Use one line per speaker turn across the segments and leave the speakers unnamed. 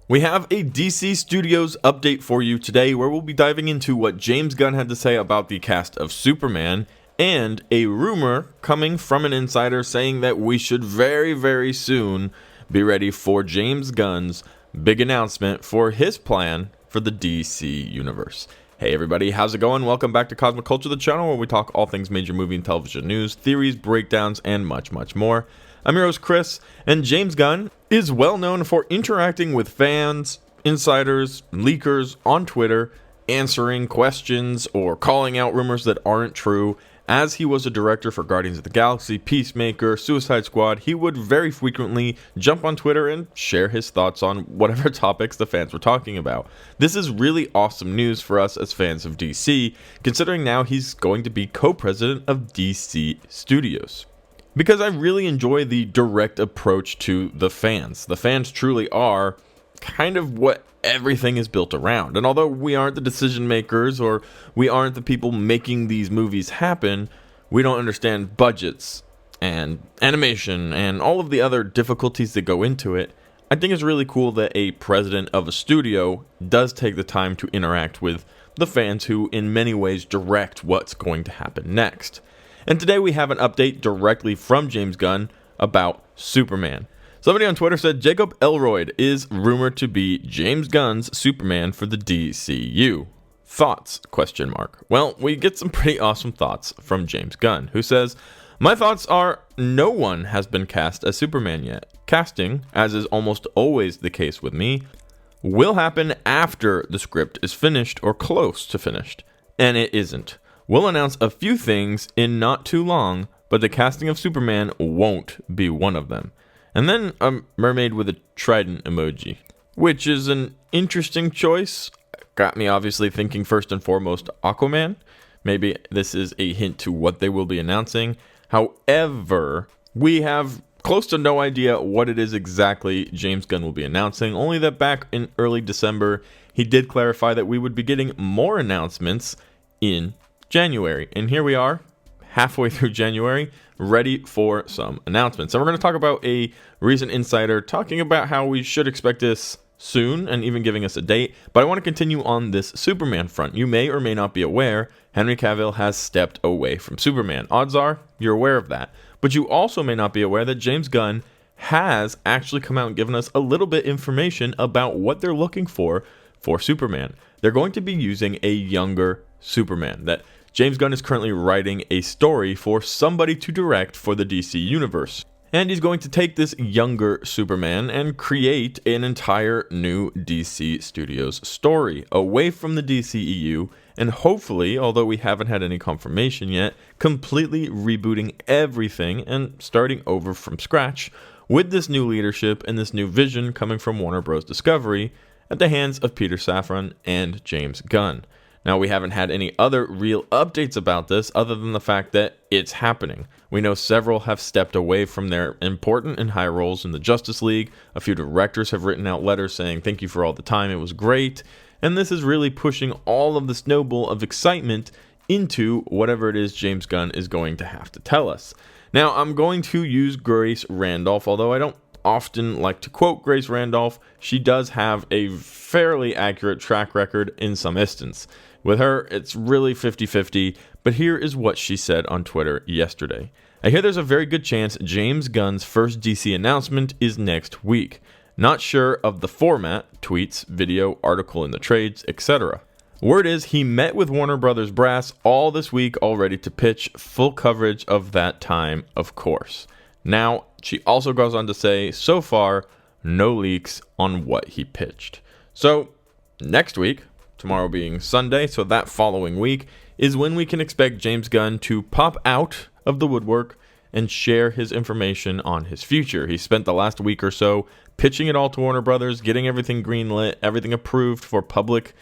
We have a DC Studios update for you today where we'll be diving into what James Gunn had to say about the cast of Superman and a rumor coming from an insider saying that we should very soon be ready for James Gunn's big announcement for his plan for the DC universe. Hey everybody, how's it going? Welcome back to Cosmic Culture, the channel where we talk all things major movie and television news, theories, breakdowns, and much more. I'm your host Chris, and James Gunn is well known for interacting with fans, insiders, leakers on Twitter, answering questions or calling out rumors that aren't true. As he was a director for Guardians of the Galaxy, Peacemaker, Suicide Squad, he would very frequently jump on Twitter and share his thoughts on whatever topics the fans were talking about. This is really awesome news for us as fans of DC, considering now he's going to be co-president of DC Studios. Because I really enjoy the direct approach to the fans. The fans truly are kind of what everything is built around. And although we aren't the decision makers or we aren't the people making these movies happen, we don't understand budgets and animation and all of the other difficulties that go into it. I think it's really cool that a president of a studio does take the time to interact with the fans who in many ways direct what's going to happen next. And today we have an update directly from James Gunn about Superman. Somebody on Twitter said Jacob Elroyd is rumored to be James Gunn's Superman for the DCU. Thoughts? ? Well, we get some pretty awesome thoughts from James Gunn, who says, "My thoughts are no one has been cast as Superman yet. Casting, as is almost always the case with me, will happen after the script is finished or close to finished. And it isn't. We'll announce a few things in not too long, but the casting of Superman won't be one of them." And then a mermaid with a trident emoji, which is an interesting choice. Got me obviously thinking first and foremost Aquaman. Maybe this is a hint to what they will be announcing. However, we have close to no idea what it is exactly James Gunn will be announcing, only that back in early December, he did clarify that we would be getting more announcements in January. And here we are, halfway through January, ready for some announcements. And we're going to talk about a recent insider talking about how we should expect this soon and even giving us a date. But I want to continue on this Superman front. You may or may not be aware, Henry Cavill has stepped away from Superman. Odds are you're aware of that. But you also may not be aware that James Gunn has actually come out and given us a little bit information about what they're looking for Superman. They're going to be using a younger Superman. That James Gunn is currently writing a story for somebody to direct for the DC universe. And he's going to take this younger Superman and create an entire new DC Studios story away from the DCEU, and hopefully, although we haven't had any confirmation yet, completely rebooting everything and starting over from scratch with this new leadership and this new vision coming from Warner Bros. Discovery at the hands of Peter Safran and James Gunn. Now, we haven't had any other real updates about this other than the fact that it's happening. We know several have stepped away from their important and high roles in the Justice League. A few directors have written out letters saying, "Thank you for all the time, it was great." And this is really pushing all of the snowball of excitement into whatever it is James Gunn is going to have to tell us. Now, I'm going to use Grace Randolph, although I don't often like to quote Grace Randolph. She does have a fairly accurate track record in some instance. With her, it's really 50-50, but here is what she said on Twitter yesterday. "I hear there's a very good chance James Gunn's first DC announcement is next week. Not sure of the format, tweets, video, article in the trades, etc. Word is he met with Warner Brothers brass all this week already to pitch full coverage of that time, of course." Now, she also goes on to say, so far, no leaks on what he pitched. So, next week, tomorrow being Sunday, so that following week, is when we can expect James Gunn to pop out of the woodwork and share his information on his future. He spent the last week or so pitching it all to Warner Brothers, getting everything greenlit, everything approved for public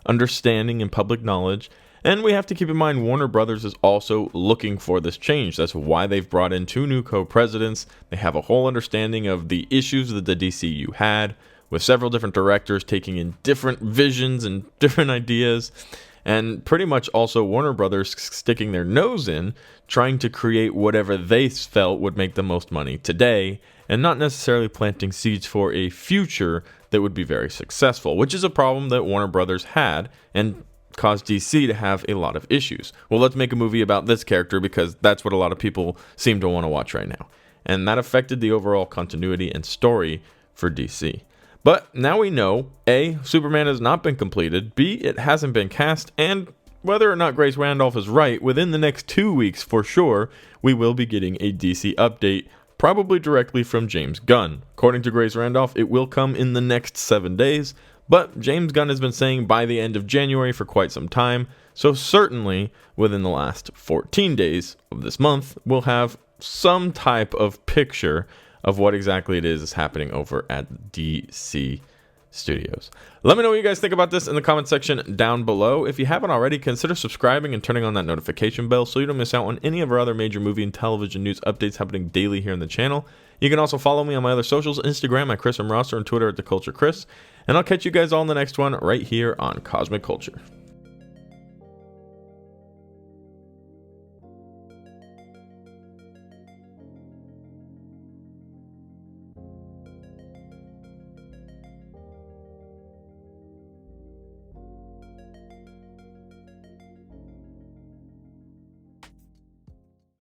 understanding and public knowledge. And we have to keep in mind Warner Brothers is also looking for this change. That's why they've brought in 2 new co-presidents. They have a whole understanding of the issues that the DCU had, with several different directors taking in different visions and different ideas. And pretty much also Warner Brothers sticking their nose in, trying to create whatever they felt would make the most money today, and not necessarily planting seeds for a future that would be very successful, which is a problem that Warner Brothers had and caused DC to have a lot of issues. Well, let's make a movie about this character because that's what a lot of people seem to want to watch right now. And that affected the overall continuity and story for DC. But now we know, A, Superman has not been completed, B, it hasn't been cast, and whether or not Grace Randolph is right, within the next 2 weeks for sure, we will be getting a DC update, probably directly from James Gunn. According to Grace Randolph, it will come in the next 7 days, but James Gunn has been saying by the end of January for quite some time, so certainly within the last 14 days of this month, we'll have some type of picture of what exactly it is happening over at DC Studios. Let me know what you guys think about this in the comment section down below. If you haven't already, consider subscribing and turning on that notification bell so you don't miss out on any of our other major movie and television news updates happening daily here on the channel. You can also follow me on my other socials, Instagram at Chris M. Rosser and Twitter at The Culture Chris. And I'll catch you guys all in the next one right here on Cosmic Culture.